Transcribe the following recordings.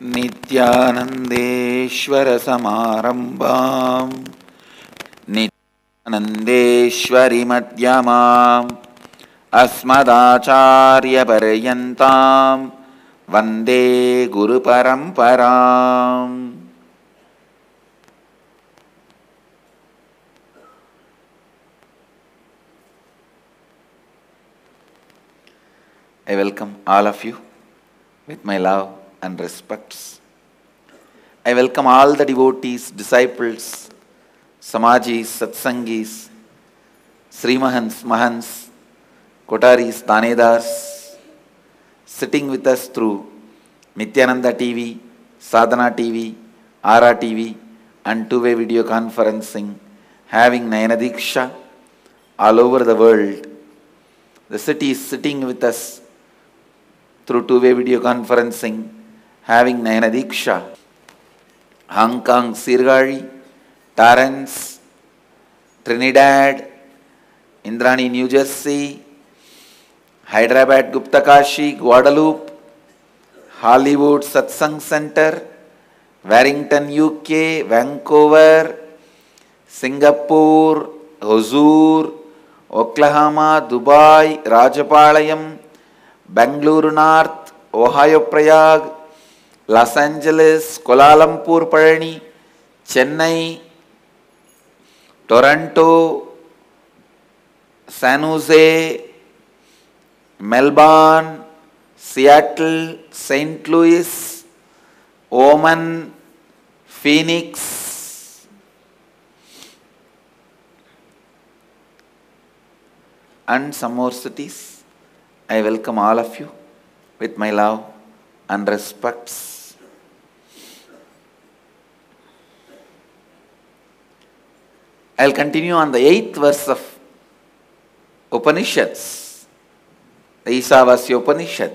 नित्यानंदेश्वर समारंभां नित्यानंदेश्वरी मध्यमाम् अस्मदाचार्यपर्यन्तां वन्दे गुरुपरम्पराम्. I welcome all of you with my love and respects. I welcome all the devotees, disciples, Samajis, Satsangis, Srimahans, Mahans, Kotaris, Tanedars, sitting with us through Nityananda TV, Sadhana TV, Ara TV, and two-way video conferencing, having Nayana Diksha all over the world. The city is sitting with us through two-way video conferencing, having Nayana Diksha. Hong Kong, Sirgari, Torrance, Trinidad, Indrani, New Jersey, Hyderabad, Guptakashi, Guadeloupe, Hollywood, Satsang Center, Warrington, UK, Vancouver, Singapore, Hosur, Oklahoma, Dubai, Rajapalayam, Bangalore North, Ohio Prayag, Los Angeles, Kuala Lumpur Palani, Chennai, Toronto, San Jose, Melbourne, Seattle, St. Louis, Oman, Phoenix, and some more cities. I welcome all of you with my love and respects. I'll continue on the 8th verse of Upanishads, the Isavasya Upanishad.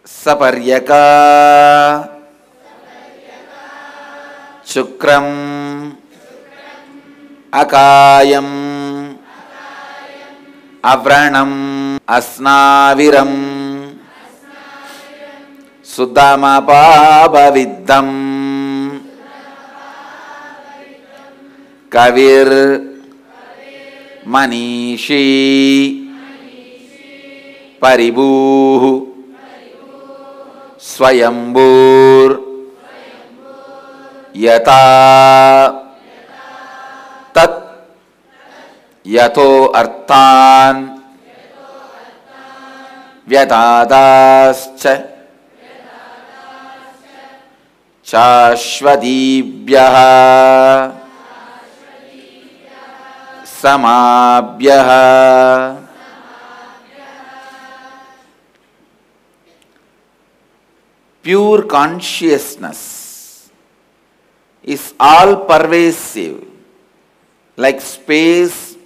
Saparyaka Chukram Akayam Avranam Asnaviram Sudamapabaviddam Kavir Manishi Paribuhu Swayambur Yata Tat Yato Arthan Vyadadascha Chashvadibhyaha Samabhyaha. Pure consciousness is all pervasive, like space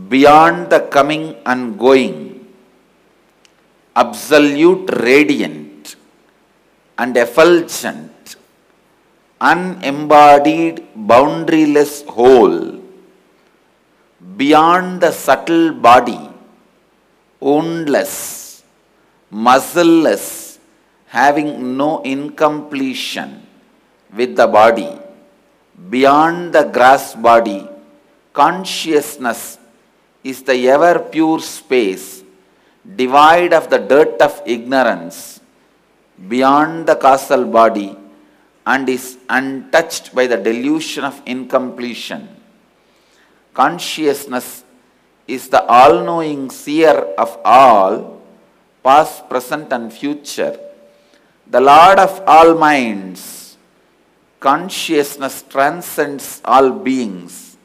beyond the coming and going, absolute radiant and effulgent, unembodied, boundaryless whole, beyond the subtle body, woundless, muscleless, having no incompletion with the body, beyond the grass body, consciousness is the ever pure space, devoid of the dirt of ignorance, beyond the causal body, and is untouched by the delusion of incompletion. Consciousness is the all-knowing seer of all, past, present, and future, the Lord of all minds. Consciousness transcends all beings.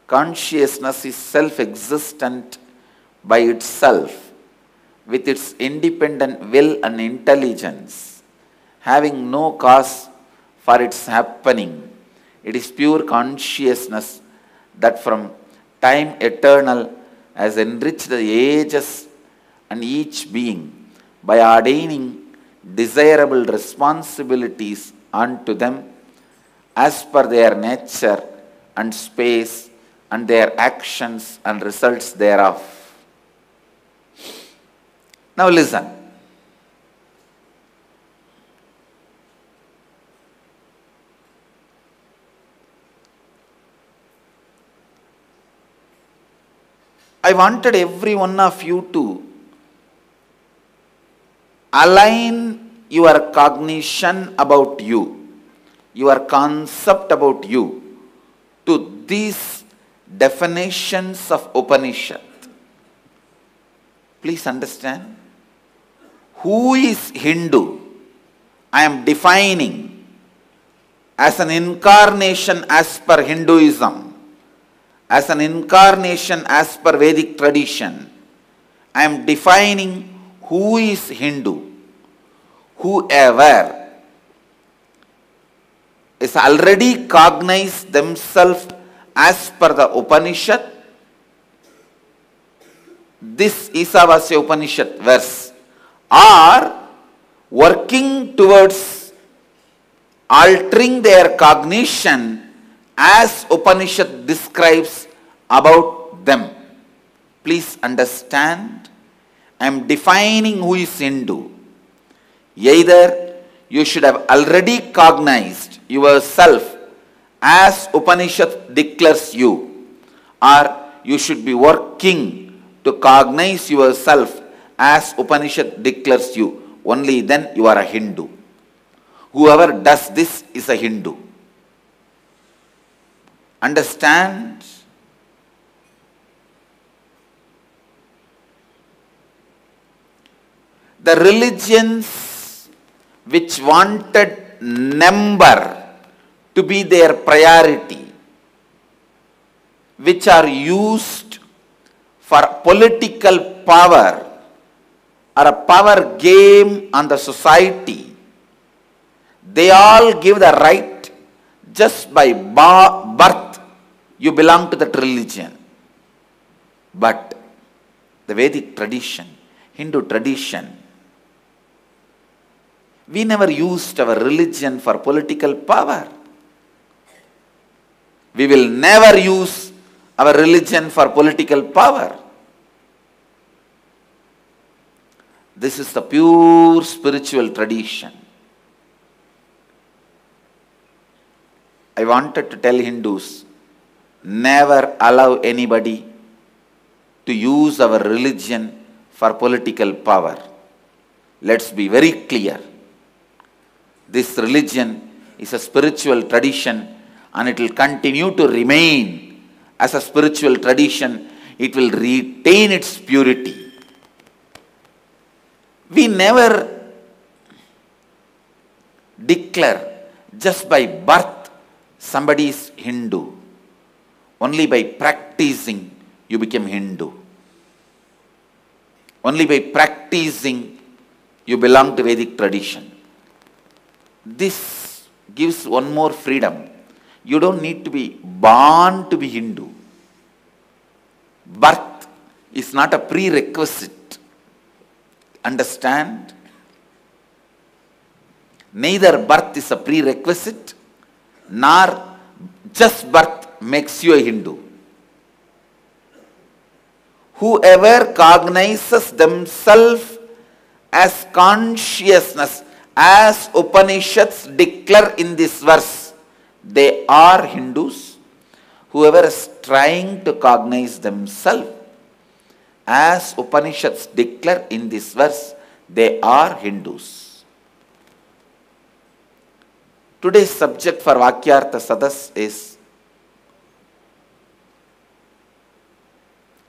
Consciousness is self-existent by itself, with its independent will and intelligence, having no cause for its happening. It is pure consciousness that from time eternal has enriched the ages and each being by ordaining desirable responsibilities unto them as per their nature and space and their actions and results thereof. Now listen. I wanted every one of you to align your cognition about you, your concept about you, to these definitions of Upanishad. Please understand. Who is Hindu? I am defining as an incarnation as per Hinduism, as an incarnation as per Vedic tradition. I am defining who is Hindu. Whoever is already cognized themselves as per the Upanishad, this Isavasya Upanishad verse, are working towards altering their cognition as Upanishad describes about them. Please understand, I am defining who is Hindu. Either you should have already cognized yourself as Upanishad declares you, or you should be working to cognize yourself as Upanishad declares you. Only then you are a Hindu. Whoever does this is a Hindu. Understand? The religions which wanted number to be their priority, which are used for political power or a power game on the society, they all give the right just by birth you belong to that religion. But the Vedic tradition, Hindu tradition, we never used our religion for political power. We will never use our religion for political power. This is the pure spiritual tradition. I wanted to tell Hindus, never allow anybody to use our religion for political power. Let's be very clear. This religion is a spiritual tradition, and it will continue to remain as a spiritual tradition. It will retain its purity. We never declare just by birth somebody is Hindu. Only by practicing you become Hindu. Only by practicing you belong to Vedic tradition. This gives one more freedom. You don't need to be born to be Hindu. Birth is not a prerequisite. Understand? Neither birth is a prerequisite, nor just birth makes you a Hindu. Whoever cognizes themselves as consciousness, as Upanishads declare in this verse, they are Hindus. Whoever is trying to cognize themselves as Upanishads declare in this verse, they are Hindus. Today's subject for Vakyartha Sadas is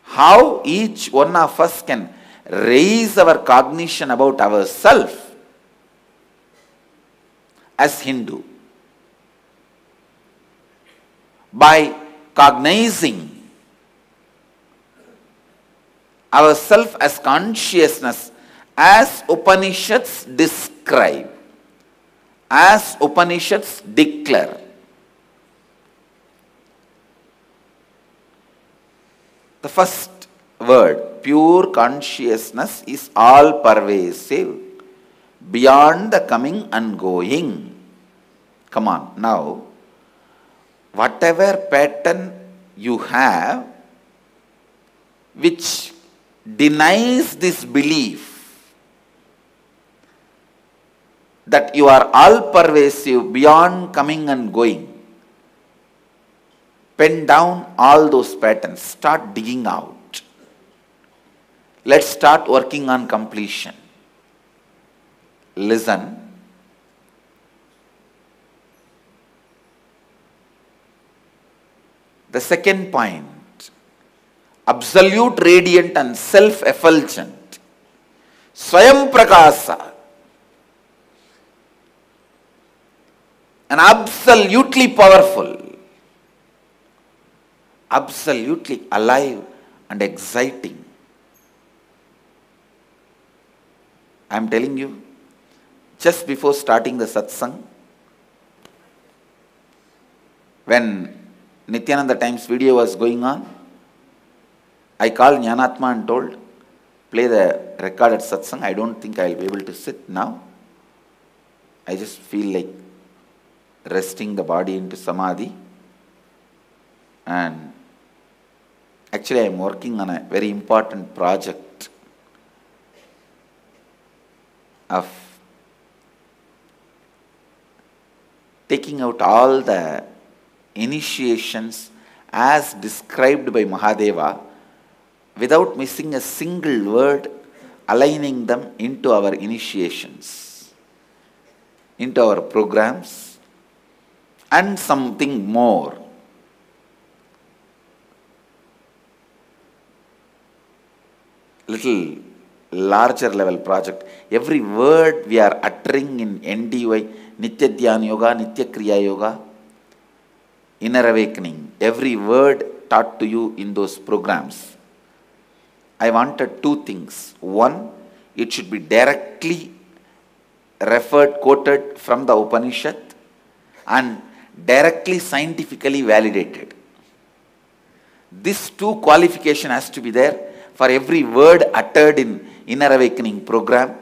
how each one of us can raise our cognition about ourselves as Hindu by cognizing ourselves as consciousness as Upanishads describe, as Upanishads declare. The first word, pure consciousness, is all pervasive, beyond the coming and going. Come on, now, whatever pattern you have which denies this belief that you are all pervasive, beyond coming and going, pen down all those patterns, start digging out. Let's start working on completion. Listen. The second point, absolute radiant and self-effulgent, Swayam Prakasa, and absolutely powerful, absolutely alive and exciting. I am telling you, just before starting the satsang, when Nityananda Times video was going on, I called Jnanatma and told, play the recorded satsang. I don't think I will be able to sit now. I just feel like resting the body into samadhi. And actually I am working on a very important project of taking out all the initiations as described by Mahadeva without missing a single word, aligning them into our initiations, into our programs, and something more. Little larger level project. Every word we are uttering in NDY, Nitya Dhyana Yoga, Nitya Kriya Yoga, Inner Awakening, every word taught to you in those programs, I wanted two things. One, it should be directly referred, quoted from the Upanishad and directly scientifically validated. This two qualification has to be there for every word uttered in Inner Awakening program,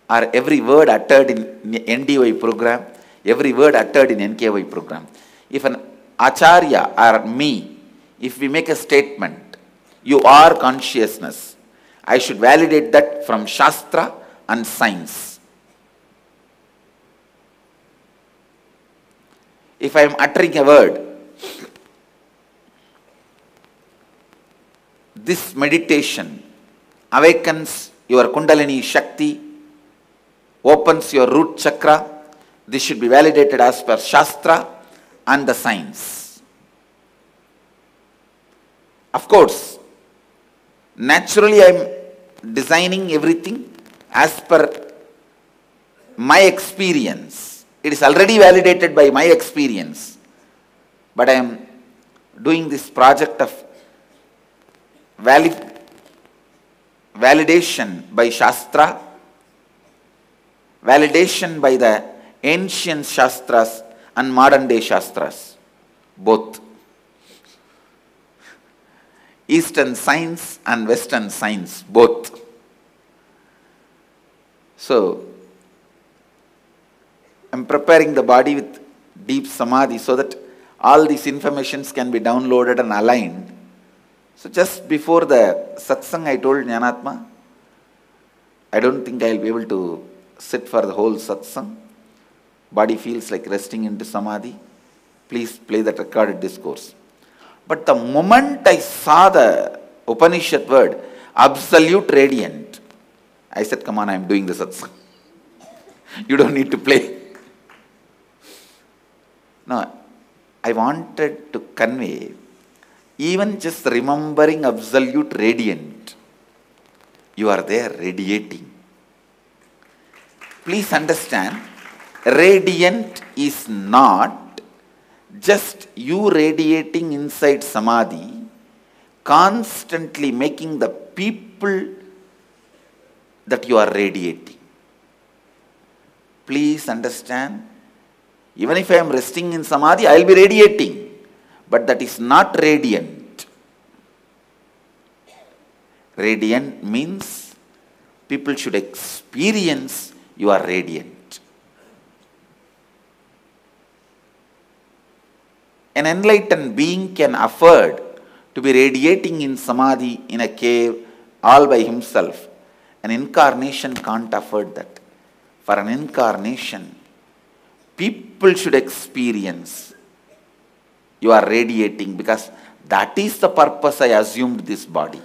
or every word uttered in NDY program, every word uttered in NKY program. If an Acharya or me, if we make a statement, you are consciousness, I should validate that from Shastra and science. If I am uttering a word, this meditation awakens your Kundalini Shakti, opens your root chakra. This should be validated as per Shastra and the science. Of course, naturally I am designing everything as per my experience. It is already validated by my experience. But I am doing this project of validation by Shastra, validation by the ancient Shastras and modern day Shastras, both. Eastern science and Western science, both. So, I am preparing the body with deep samadhi so that all these informations can be downloaded and aligned. So just before the satsang, I told Jnanatma, I don't think I will be able to sit for the whole satsang. Body feels like resting into samadhi. Please play that recorded discourse. But the moment I saw the Upanishad word, absolute radiant, I said, come on, I am doing the satsang. You don't need to play. No, I wanted to convey, even just remembering absolute radiant, you are there radiating. Please understand, radiant is not just you radiating inside samadhi, constantly making the people that you are radiating. Please understand, even if I am resting in samadhi, I will be radiating. But that is not radiant. Radiant means people should experience you are radiant. An enlightened being can afford to be radiating in samadhi in a cave all by himself. An incarnation can't afford that. For an incarnation, people should experience you are radiating, because that is the purpose I assumed this body.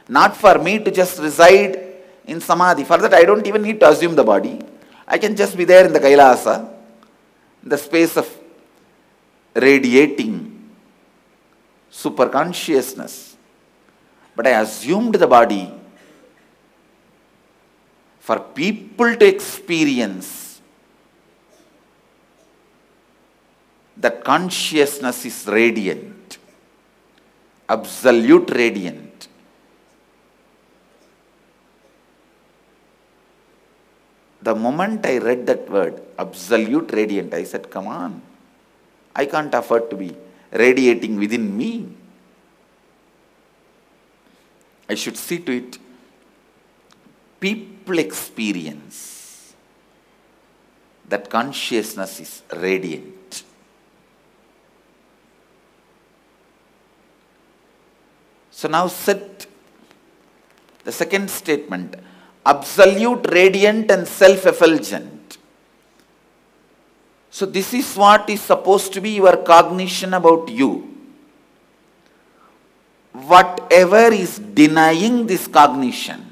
Not for me to just reside in samadhi. For that I don't even need to assume the body. I can just be there in the Kailasa, in the space of radiating super consciousness. But I assumed the body for people to experience that consciousness is radiant, absolute radiant. The moment I read that word, absolute radiant, I said, come on, I can't afford to be radiating within me. I should see to it. People experience that consciousness is radiant. So now set the second statement, absolute radiant and self-effulgent. So this is what is supposed to be your cognition about you. Whatever is denying this cognition,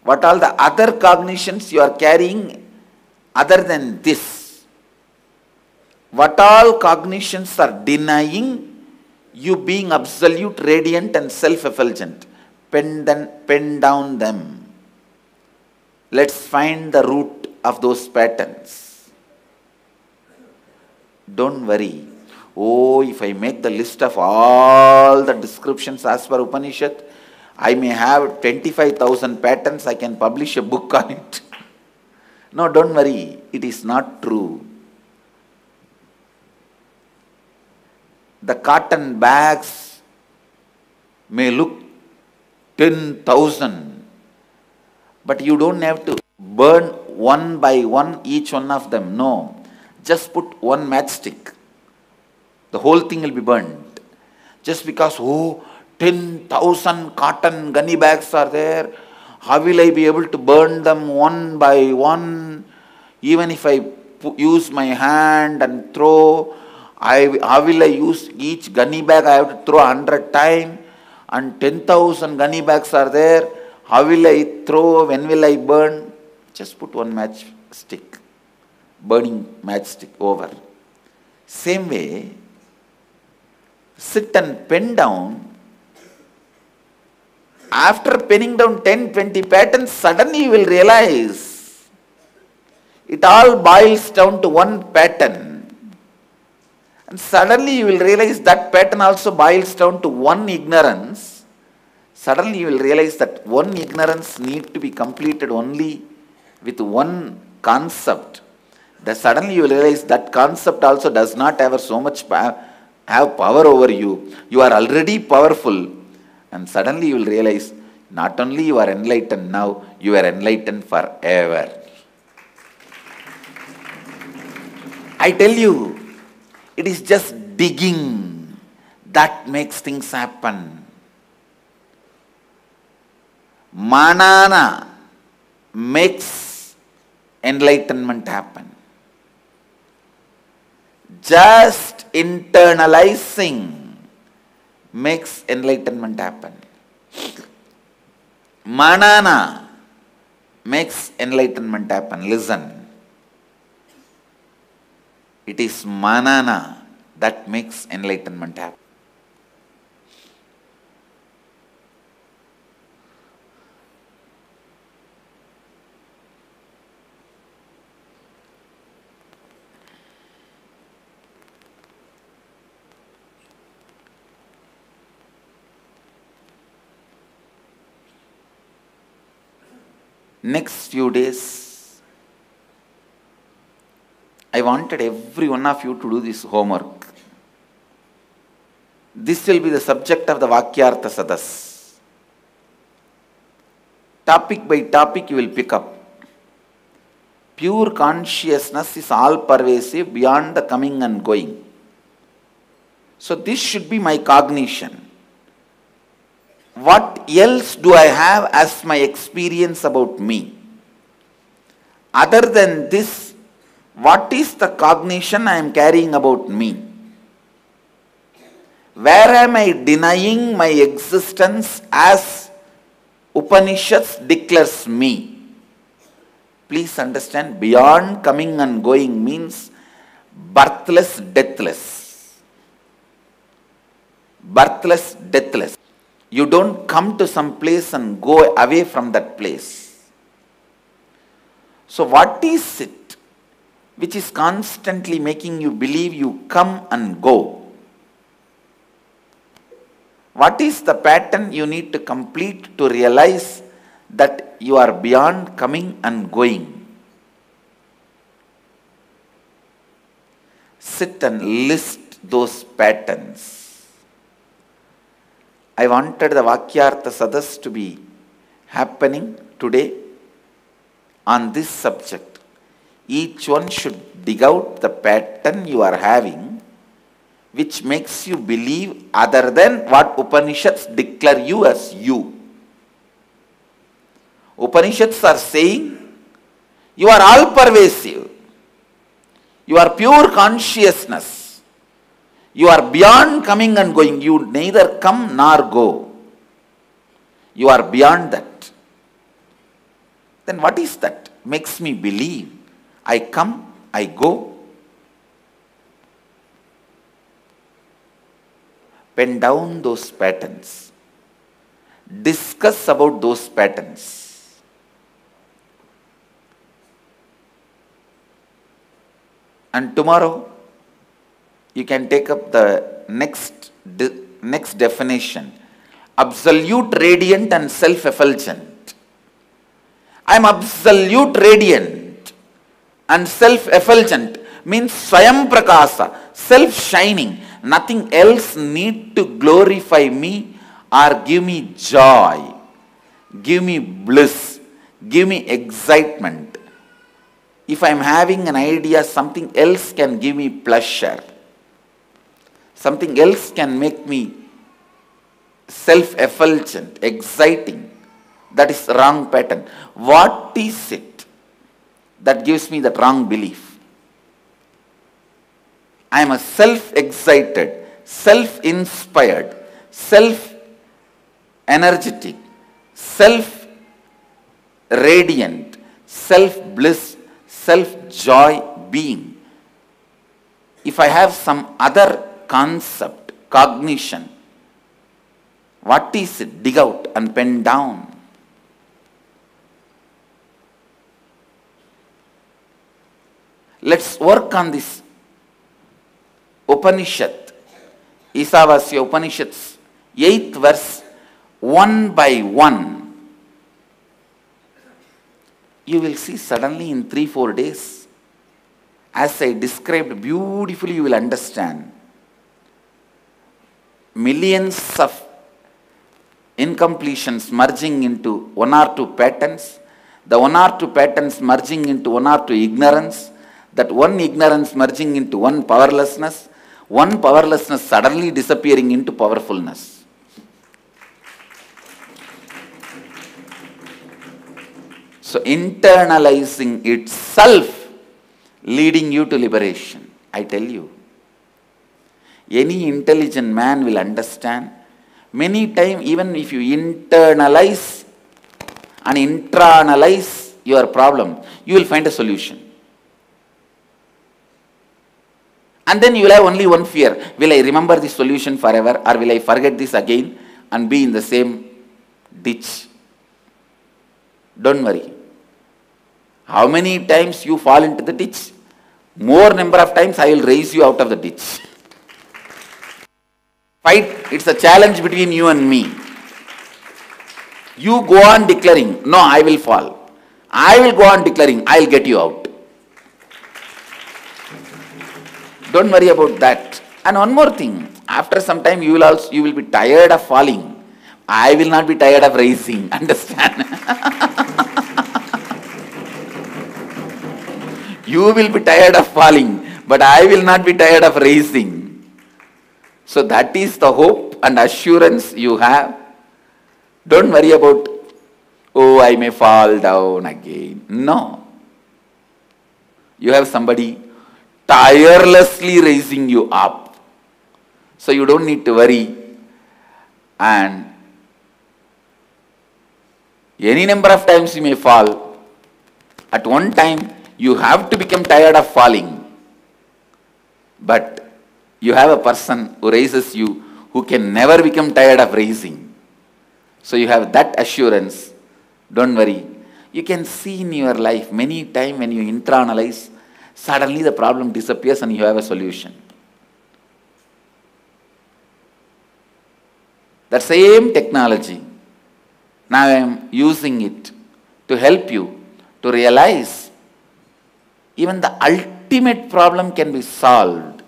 what all the other cognitions you are carrying other than this, what all cognitions are denying you being absolute, radiant and self-effulgent, pen down them. Let's find the root of those patterns. Don't worry. Oh, if I make the list of all the descriptions as per Upanishad, I may have 25,000 patterns, I can publish a book on it. No, don't worry. It is not true. The cotton bags may look 10,000, but you don't have to burn one by one each one of them. No, just put one matchstick. The whole thing will be burned. Just because, 10,000 cotton gunny bags are there, how will I be able to burn them one by one? Even if I use my hand and throw, how will I use each gunny bag? I have to throw 100 times, and 10,000 gunny bags are there. How will I throw? When will I burn? Just put one matchstick, burning matchstick over. Same way, sit and pen down. After penning down 10, 20 patterns, suddenly you will realize it all boils down to one pattern. And suddenly you will realize that pattern also boils down to one ignorance. Suddenly you will realize that one ignorance needs to be completed only with one concept. That suddenly you will realize that concept also does not have so much have power over you. You are already powerful. And suddenly you will realize not only you are enlightened now, you are enlightened forever. I tell you, it is just digging that makes things happen. Manana makes enlightenment happen. Just internalizing makes enlightenment happen. Manana makes enlightenment happen. Listen. It is manana that makes enlightenment happen. Next few days, I wanted every one of you to do this homework. This will be the subject of the Vakyartha Sadas. Topic by topic you will pick up. Pure consciousness is all pervasive beyond the coming and going. So this should be my cognition. What else do I have as my experience about me? Other than this, what is the cognition I am carrying about me? Where am I denying my existence as Upanishads declares me? Please understand, beyond coming and going means birthless, deathless. Birthless, deathless. You don't come to some place and go away from that place. So what is it which is constantly making you believe you come and go? What is the pattern you need to complete to realize that you are beyond coming and going? Sit and list those patterns. I wanted the Vakyartha Sadas to be happening today on this subject. Each one should dig out the pattern you are having which makes you believe other than what Upanishads declare you as you. Upanishads are saying you are all pervasive. You are pure consciousness. You are beyond coming and going. You neither come nor go. You are beyond that. Then what is that? Makes me believe I come, I go. Pen down those patterns. Discuss about those patterns. And tomorrow, you can take up the next definition. Absolute radiant and self-effulgent. I am absolute radiant and self-effulgent means Swayam Prakasa, self-shining. Nothing else need to glorify me or give me joy, give me bliss, give me excitement. If I am having an idea, something else can give me pleasure. Something else can make me self-effulgent, exciting. That is wrong pattern. What is it that gives me that wrong belief? I am a self-excited, self-inspired, self-energetic, self-radiant, self-bliss, self-joy being. If I have some other concept, cognition, what is it? Dig out and pen down. Let's work on this Upanishad, Isavasya Upanishads, 8th verse, one by one. You will see suddenly in 3-4 days, as I described beautifully, you will understand. Millions of incompletions merging into 1 or 2 patterns, the 1 or 2 patterns merging into 1 or 2 ignorance, that one ignorance merging into one powerlessness, one powerlessness suddenly disappearing into powerfulness. So internalizing itself leading you to liberation. I tell you, any intelligent man will understand. Many times, even if you internalize and internalize your problem, you will find a solution. And then you will have only one fear. Will I remember this solution forever, or will I forget this again and be in the same ditch? Don't worry. How many times you fall into the ditch? More number of times I will raise you out of the ditch. Fight, it's a challenge between you and me. You go on declaring, no, I will fall. I will go on declaring, I will get you out. Don't worry about that. And one more thing, after some time you will be tired of falling. I will not be tired of raising. Understand? You will be tired of falling, but I will not be tired of raising. So that is the hope and assurance you have. Don't worry about, oh, I may fall down again. No. You have somebody tirelessly raising you up. So you don't need to worry. And any number of times you may fall. At one time, you have to become tired of falling. But you have a person who raises you, who can never become tired of raising. So you have that assurance. Don't worry. You can see in your life many times when you internalize, suddenly the problem disappears and you have a solution. That same technology, now I am using it to help you to realize even the ultimate problem can be solved.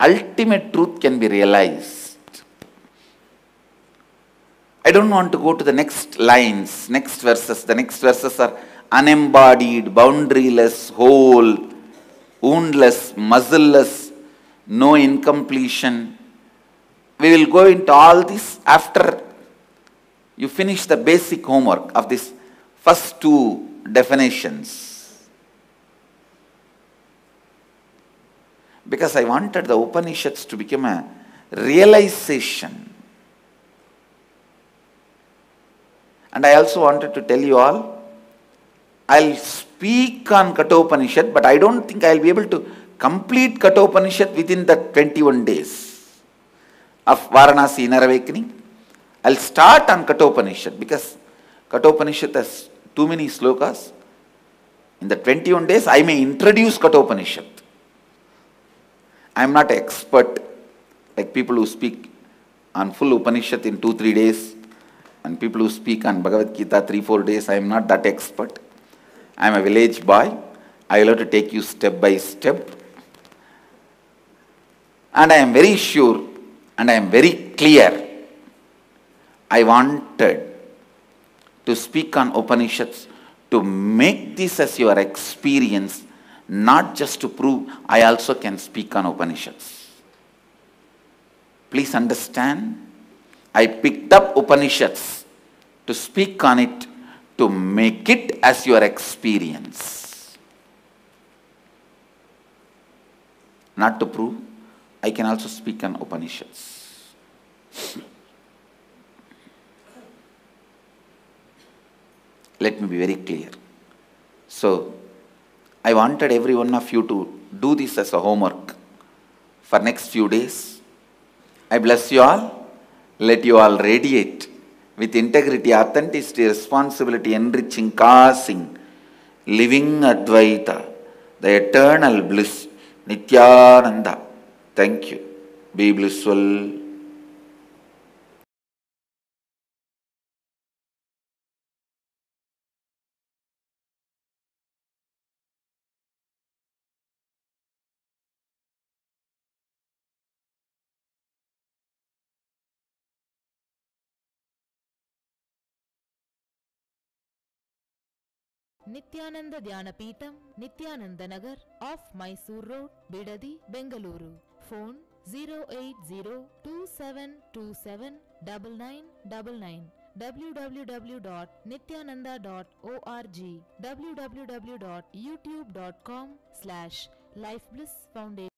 Ultimate truth can be realized. I don't want to go to the next lines, next verses. The next verses are unembodied, boundaryless, whole, woundless, muscleless, no incompletion. We will go into all this after you finish the basic homework of these first two definitions. Because I wanted the Upanishads to become a realization. And I also wanted to tell you all, I'll speak on Kathopanishad, but I don't think I'll be able to complete Kathopanishad within the 21 days of Varanasi Inner Awakening. I'll start on Kathopanishad because Kathopanishad has too many slokas. In the 21 days, I may introduce Kathopanishad. I am not an expert like people who speak on full Upanishad in 2-3 days and people who speak on Bhagavad Gita 3-4 days. I am not that expert. I am a village boy. I will have to take you step by step. And I am very sure and I am very clear. I wanted to speak on Upanishads to make this as your experience, not just to prove I also can speak on Upanishads. Please understand, I picked up Upanishads to speak on it, to make it as your experience. Not to prove I can also speak on Upanishads. Let me be very clear. So, I wanted every one of you to do this as a homework for next few days. I bless you all. Let you all radiate with integrity, authenticity, responsibility, enriching, causing, living Advaita, the eternal bliss, Nityananda. Thank you. Be blissful. Nityananda Dhyanapitham, Nityananda Nagar, off Mysore Road, Bidadi, Bengaluru. Phone 08027279999. www.nityananda.org. www.youtube.com/lifeblissfoundation.